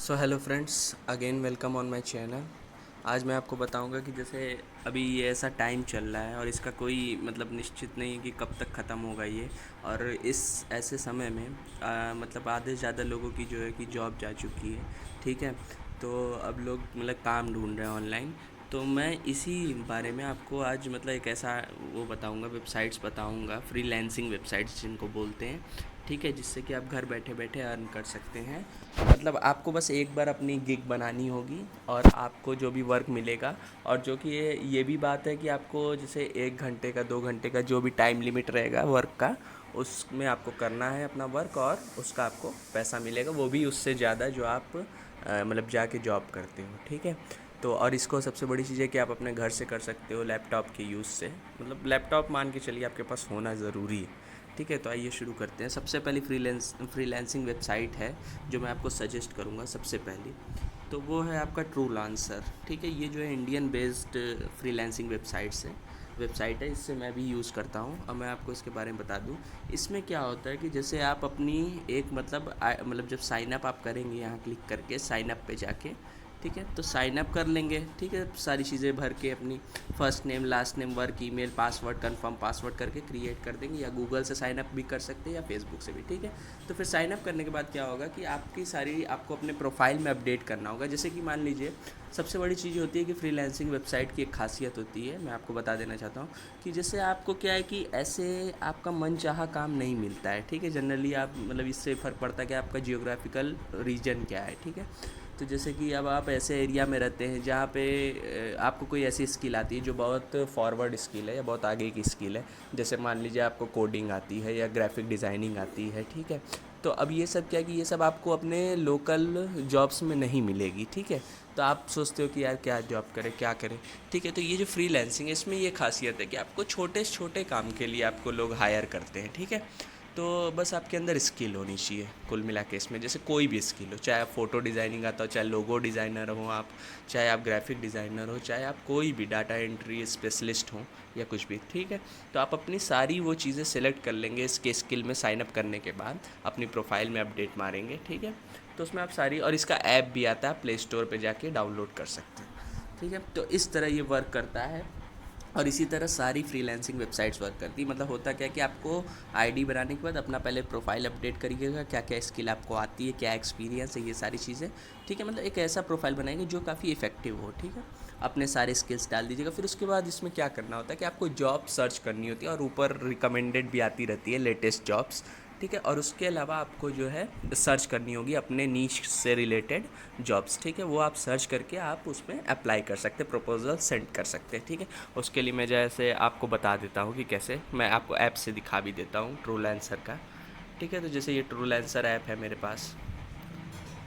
So hello friends, again welcome on my channel. आज मैं आपको बताऊंगा कि जैसे अभी ये ऐसा टाइम चल रहा है और इसका कोई मतलब निश्चित नहीं है कि कब तक ख़त्म होगा ये। और इस ऐसे समय में मतलब आधे से ज़्यादा लोगों की जो है कि जॉब जा चुकी है। ठीक है, तो अब लोग मतलब काम ढूंढ रहे हैं ऑनलाइन। तो मैं इसी बारे में आपको आज मतलब एक ऐसा वो बताऊंगा, वेबसाइट्स बताऊंगा, फ्रीलांसिंग वेबसाइट्स जिनको बोलते हैं। ठीक है, जिससे कि आप घर बैठे बैठे अर्न कर सकते हैं। मतलब आपको बस एक बार अपनी गिग बनानी होगी और आपको जो भी वर्क मिलेगा, और जो कि ये भी बात है कि आपको जैसे 1 घंटे का 2 घंटे का जो भी टाइम लिमिट रहेगा वर्क का, उसमें आपको करना है अपना वर्क और उसका आपको पैसा मिलेगा, वो भी उससे ज़्यादा जो आप मतलब जाके जॉब करते हो। ठीक है, तो और इसको सबसे बड़ी चीज़ है कि आप अपने घर से कर सकते हो लैपटॉप के यूज़ से। मतलब लैपटॉप मान के चलिए आपके पास होना ज़रूरी है। ठीक है, तो आइए शुरू करते हैं। सबसे पहली फ्रीलांसिंग वेबसाइट है जो मैं आपको सजेस्ट करूँगा सबसे पहली, तो वो है आपका ट्रू लांसर। ठीक है, ये जो है इंडियन बेस्ड फ्रीलांसिंग वेबसाइट है, इससे मैं भी यूज़ करता हूँ और मैं आपको इसके बारे में बता दूँ। इसमें क्या होता है कि जैसे आप अपनी एक मतलब जब साइन अप आप करेंगे यहाँ क्लिक करके साइन अप पे जाके, ठीक है, तो साइन अप कर लेंगे। ठीक है, सारी चीज़ें भर के अपनी first name last name work email password confirm password करके क्रिएट कर देंगे, या गूगल से साइन अप भी कर सकते हैं या फेसबुक से भी। ठीक है, तो फिर साइन अप करने के बाद क्या होगा कि आपकी सारी आपको अपने प्रोफाइल में अपडेट करना होगा। जैसे कि मान लीजिए सबसे बड़ी चीज़ होती है कि फ्रीलांसिंग वेबसाइट की एक खासियत होती है, मैं आपको बता देना चाहता हूँ कि जैसे आपको क्या है कि ऐसे आपका मन चाहा काम नहीं मिलता है। ठीक है, जनरली आप मतलब इससे फ़र्क पड़ता है कि आपका जियोग्राफिकल रीजन क्या है। ठीक है, तो जैसे कि अब आप ऐसे एरिया में रहते हैं जहाँ पे आपको कोई ऐसी स्किल आती है जो बहुत फॉरवर्ड स्किल है या बहुत आगे की स्किल है। जैसे मान लीजिए आपको कोडिंग आती है या ग्राफिक डिज़ाइनिंग आती है। ठीक है, तो अब ये सब क्या है कि ये सब आपको अपने लोकल जॉब्स में नहीं मिलेगी। ठीक है, तो आप सोचते हो कि यार क्या जॉब करें क्या करें। ठीक है, तो ये जो फ्रीलांसिंग है इसमें ये खासियत है कि आपको छोटे से छोटे काम के लिए आपको लोग हायर करते हैं। ठीक है, तो बस आपके अंदर स्किल होनी चाहिए कुल मिला के इसमें, जैसे कोई भी स्किल हो, चाहे आप फ़ोटो डिज़ाइनिंग आता हो, चाहे लोगो डिज़ाइनर हो आप, चाहे आप ग्राफिक डिज़ाइनर हो, चाहे आप कोई भी डाटा एंट्री स्पेशलिस्ट हो या कुछ भी। ठीक है, तो आप अपनी सारी वो चीज़ें सेलेक्ट कर लेंगे इसके स्किल में साइन अप करने के बाद, अपनी प्रोफाइल में अपडेट मारेंगे। ठीक है, तो उसमें आप सारी, और इसका ऐप भी आता है, प्ले स्टोर पर जाके डाउनलोड कर सकते हैं। ठीक है, तो इस तरह ये वर्क करता है। और इसी तरह सारी फ्रीलांसिंग वेबसाइट्स वर्क करती है। मतलब होता क्या है कि आपको आईडी बनाने के बाद अपना पहले प्रोफाइल अपडेट करिएगा, क्या क्या स्किल आपको आती है, क्या एक्सपीरियंस है, ये सारी चीज़ें। ठीक है, मतलब एक ऐसा प्रोफाइल बनाएंगे जो काफ़ी इफेक्टिव हो। ठीक है, अपने सारे स्किल्स डाल दीजिएगा। फिर उसके बाद इसमें क्या करना होता है कि आपको जॉब सर्च करनी होती है और ऊपर रिकमेंडेड भी आती रहती है लेटेस्ट जॉब्स। ठीक है, और उसके अलावा आपको जो है सर्च करनी होगी अपने नीश से रिलेटेड जॉब्स। ठीक है, वो आप सर्च करके आप उसमें अप्लाई कर सकते हैं, प्रपोजल सेंड कर सकते हैं। ठीक है, उसके लिए मैं जैसे आपको बता देता हूँ कि कैसे, मैं आपको ऐप से दिखा भी देता हूँ ट्रू लांसर का। ठीक है, तो जैसे ये ट्रू लांसर ऐप है मेरे पास,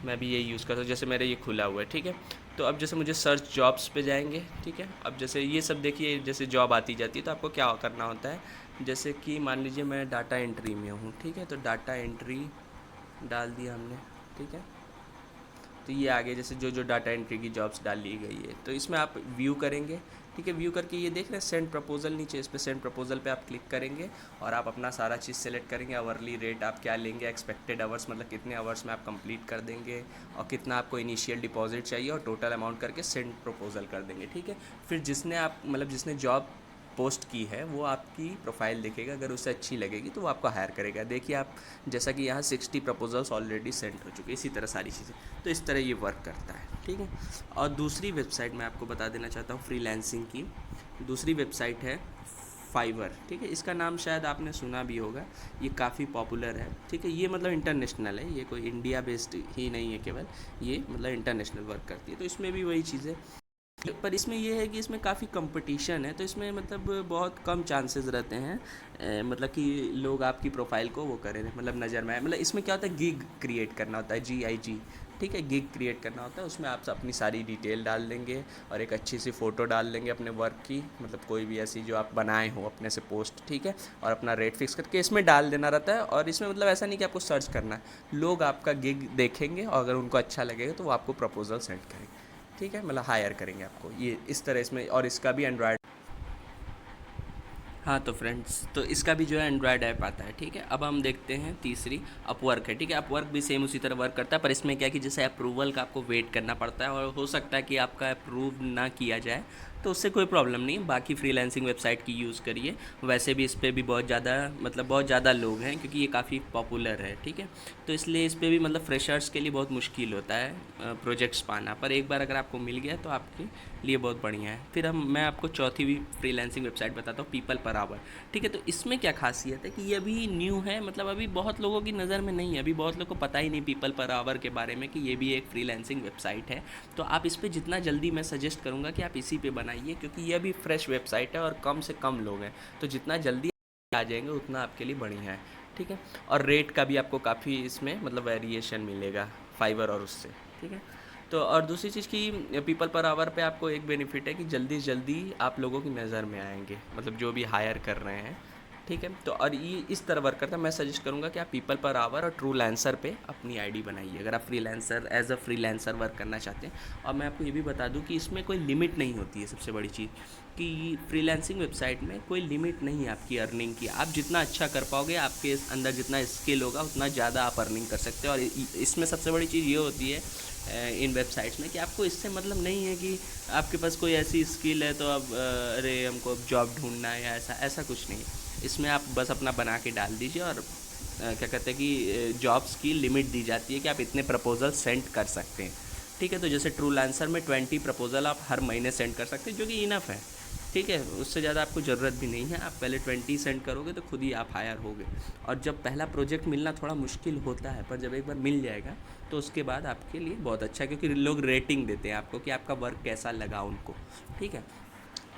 मैं भी यही यूज़ करता हूँ, जैसे मेरे ये खुला हुआ है। ठीक है, तो अब जैसे मुझे सर्च जॉब्स पे जाएंगे। ठीक है, अब जैसे ये सब देखिए, जैसे जॉब आती जाती है तो आपको क्या करना होता है, जैसे कि मान लीजिए मैं डाटा एंट्री में हूँ। ठीक है, तो डाटा एंट्री डाल दिया हमने। ठीक है, तो ये आगे जैसे जो जो डाटा एंट्री की जॉब्स डाल ली गई है, तो इसमें आप व्यू करेंगे। ठीक है, व्यू करके ये देख रहे हैं सेंड प्रपोजल, नीचे इस पर सेंड प्रपोजल पे आप क्लिक करेंगे और आप अपना सारा चीज़ सेलेक्ट करेंगे। आवरली रेट आप क्या लेंगे, एक्सपेक्टेड आवर्स मतलब कितने आवर्स में आप कंप्लीट कर देंगे, और कितना आपको इनिशियल डिपॉजिट चाहिए, और टोटल अमाउंट करके सेंड प्रपोजल कर देंगे। ठीक है, फिर जिसने आप मतलब जिसने जॉब पोस्ट की है वो आपकी प्रोफाइल देखेगा, अगर उसे अच्छी लगेगी तो वो आपको हायर करेगा। देखिए आप, जैसा कि यहाँ 60 प्रपोजल्स ऑलरेडी सेंड हो चुके हैं, इसी तरह सारी चीज़ें। तो इस तरह ये वर्क करता है। ठीक है, और दूसरी वेबसाइट मैं आपको बता देना चाहता हूँ फ्रीलांसिंग की। दूसरी वेबसाइट है फाइवर। ठीक है, इसका नाम शायद आपने सुना भी होगा, ये काफ़ी पॉपुलर है। ठीक है, ये मतलब इंटरनेशनल है, ये कोई इंडिया बेस्ड ही नहीं है केवल, ये मतलब इंटरनेशनल वर्क करती है। तो इसमें भी वही चीज़ है, पर इसमें ये है कि इसमें काफ़ी कंपटीशन है, तो इसमें मतलब बहुत कम चांसेस रहते हैं मतलब कि लोग आपकी प्रोफाइल को वो करें, मतलब नज़र में आए। मतलब इसमें क्या होता है, गिग क्रिएट करना होता है, GIG। ठीक है, गिग क्रिएट करना होता है, उसमें आप अपनी सारी डिटेल डाल देंगे और एक अच्छी सी फ़ोटो डाल देंगे अपने वर्क की, मतलब कोई भी ऐसी जो आप बनाए हो अपने से पोस्ट। ठीक है, और अपना रेट फिक्स करके इसमें डाल देना रहता है। और इसमें मतलब ऐसा नहीं कि आपको सर्च करना है, लोग आपका गिग देखेंगे और अगर उनको अच्छा लगेगा तो वो आपको प्रपोजल सेंड करेंगे। ठीक है, मतलब हायर करेंगे आपको, ये इस तरह इसमें। और इसका भी एंड्रॉयड हाँ तो फ्रेंड्स, तो इसका भी जो है एंड्रॉयड ऐप आता है, ठीक है। अब हम देखते हैं तीसरी अपवर्क है, ठीक है। अपवर्क भी सेम उसी तरह वर्क करता है, पर इसमें क्या है कि जैसे अप्रूवल का आपको वेट करना पड़ता है और हो सकता है कि आपका अप्रूव ना किया जाए, तो उससे कोई प्रॉब्लम नहीं है। बाकी फ्रीलांसिंग वेबसाइट की यूज़ करिए। वैसे भी इस पर भी बहुत ज़्यादा मतलब बहुत ज़्यादा लोग हैं, क्योंकि ये काफ़ी पॉपुलर है, ठीक है। तो इसलिए इस पर भी मतलब फ्रेशर्स के लिए बहुत मुश्किल होता है प्रोजेक्ट्स पाना, पर एक बार अगर आपको मिल गया तो आपके लिए बहुत बढ़िया है। फिर मैं आपको चौथी भी फ्रीलांसिंग वेबसाइट बताता हूँ, पीपल पर आवर, ठीक है। तो इसमें क्या खासियत है कि ये अभी न्यू है, मतलब अभी बहुत लोगों की नज़र में नहीं है, अभी बहुत लोगों को पता ही नहीं पीपल पर आवर के बारे में कि ये भी एक फ्रीलांसिंग वेबसाइट है। तो आप इस पर जितना जल्दी, मैं सजेस्ट करूँगा कि आप इसी पे बनाइए, क्योंकि ये अभी फ्रेश वेबसाइट है और कम से कम लोग हैं, तो जितना जल्दी आ जाएंगे उतना आपके लिए बढ़िया है, ठीक है। और रेट का भी आपको काफ़ी इसमें मतलब वेरिएशन मिलेगा फाइवर और उससे, ठीक है। तो और दूसरी चीज़ कि पीपल पर आवर पे आपको एक बेनिफिट है कि जल्दी जल्दी आप लोगों की नज़र में आएंगे, मतलब जो भी हायर कर रहे हैं, ठीक है। तो और ये इस तरह वर्क करता है। मैं सजेस्ट करूँगा कि आप पीपल पर आवर और ट्रू लैंसर पे अपनी आईडी बनाइए, अगर आप freelancer as a freelancer work करना चाहते हैं। और मैं आपको ये भी बता दूं कि इसमें कोई लिमिट नहीं होती है, सबसे बड़ी चीज़ कि फ्रीलांसिंग वेबसाइट में कोई लिमिट नहीं है आपकी अर्निंग की। आप जितना अच्छा कर पाओगे, आपके अंदर जितना स्किल होगा, उतना ज़्यादा आप अर्निंग कर सकते हो। और इसमें सबसे बड़ी चीज़ ये होती है इन वेबसाइट्स में कि आपको इससे मतलब नहीं है कि आपके पास कोई ऐसी स्किल है तो अब अरे हमको अब जॉब ढूंढना है या ऐसा ऐसा कुछ नहीं है। इसमें आप बस अपना बना के डाल दीजिए और क्या कहते हैं कि जॉब्स की लिमिट दी जाती है कि आप इतने प्रपोजल सेंड कर सकते हैं, ठीक है। तो जैसे ट्रू लांसर में 20 प्रपोजल आप हर महीने सेंड कर सकते हैं, जो कि इनफ है, ठीक है। उससे ज़्यादा आपको ज़रूरत भी नहीं है। आप पहले 20 सेंड करोगे तो खुद ही आप हायर होगे। और जब पहला प्रोजेक्ट मिलना थोड़ा मुश्किल होता है, पर जब एक बार मिल जाएगा तो उसके बाद आपके लिए बहुत अच्छा है, क्योंकि लोग रेटिंग देते हैं आपको कि आपका वर्क कैसा लगा उनको, ठीक है।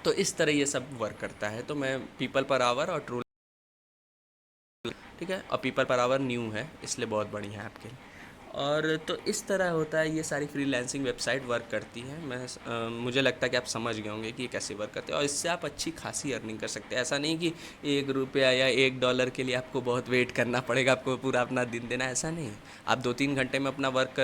तो इस तरह ये सब वर्क करता है। तो मैं पीपल पर आवर और ट्रू, ठीक है, और पीपल पर आवर न्यू है इसलिए बहुत बढ़िया है आपके लिए। और तो इस तरह होता है, ये सारी फ्रीलांसिंग वेबसाइट वर्क करती हैं। मुझे लगता है कि आप समझ गए होंगे कि ये कैसे वर्क करते हैं, और इससे आप अच्छी खासी अर्निंग कर सकते हैं। ऐसा नहीं कि ₹1 या $1 के लिए आपको बहुत वेट करना पड़ेगा, आपको पूरा अपना दिन देना, ऐसा नहीं है। आप 2-3 घंटे में अपना वर्क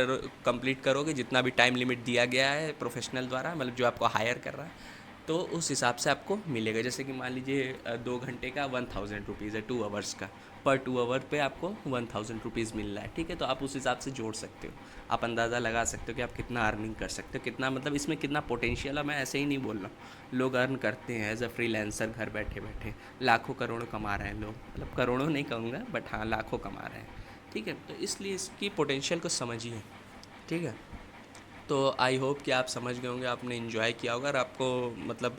कंप्लीट करोगे, जितना भी टाइम लिमिट दिया गया है प्रोफेशनल द्वारा, मतलब जो आपको हायर कर रहा है, तो उस हिसाब से आपको मिलेगा। जैसे कि मान लीजिए 2 घंटे का 1000 रुपीज़ है, 2 आवर्स का, पर 2 आवर पे आपको 1000 रुपीज़ मिल रहा है, ठीक है। तो आप उस हिसाब से जोड़ सकते हो, आप अंदाज़ा लगा सकते हो कि आप कितना अर्निंग कर सकते हो, कितना मतलब इसमें कितना पोटेंशियल है। मैं ऐसे ही नहीं बोल रहा हूँ, लोग अर्न करते हैं एज अ फ्रीलांसर घर बैठे बैठे, लाखों करोड़ों कमा रहे हैं लोग, मतलब करोड़ों नहीं कहूँगा बट हाँ लाखों कमा रहे हैं, ठीक है। तो इसलिए इसकी पोटेंशियल को समझिए, ठीक है। तो आई होप कि आप समझ गए होंगे, आपने इन्जॉय किया होगा। अगर आपको मतलब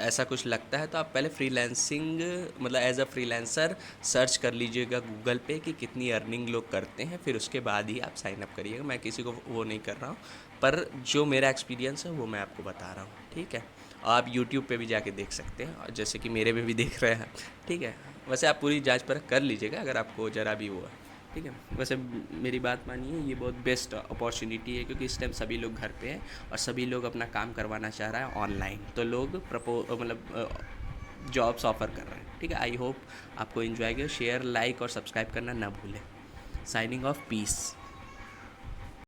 ऐसा कुछ लगता है तो आप पहले फ्रीलांसिंग मतलब एज अ फ्रीलांसर सर्च कर लीजिएगा गूगल पे कि कितनी अर्निंग लोग करते हैं, फिर उसके बाद ही आप साइन अप करिएगा। मैं किसी को वो नहीं कर रहा हूँ, पर जो मेरा एक्सपीरियंस है वो मैं आपको बता रहा हूँ, ठीक है। आप यूट्यूब पे भी जाके देख सकते हैं, और जैसे कि मेरे में भी देख रहे हैं, ठीक है। वैसे आप पूरी जांच परख कर लीजिएगा अगर आपको ज़रा भी वो है, ठीक है। वैसे मेरी बात मानिए, ये बहुत बेस्ट अपॉर्चुनिटी है, क्योंकि इस टाइम सभी लोग घर पे हैं और सभी लोग अपना काम करवाना चाह रहा है ऑनलाइन, तो लोग मतलब जॉब्स ऑफ़र कर रहे हैं, ठीक है। आई होप आपको इन्जॉय किया। शेयर, लाइक और सब्सक्राइब करना ना भूलें। Signing off, piece.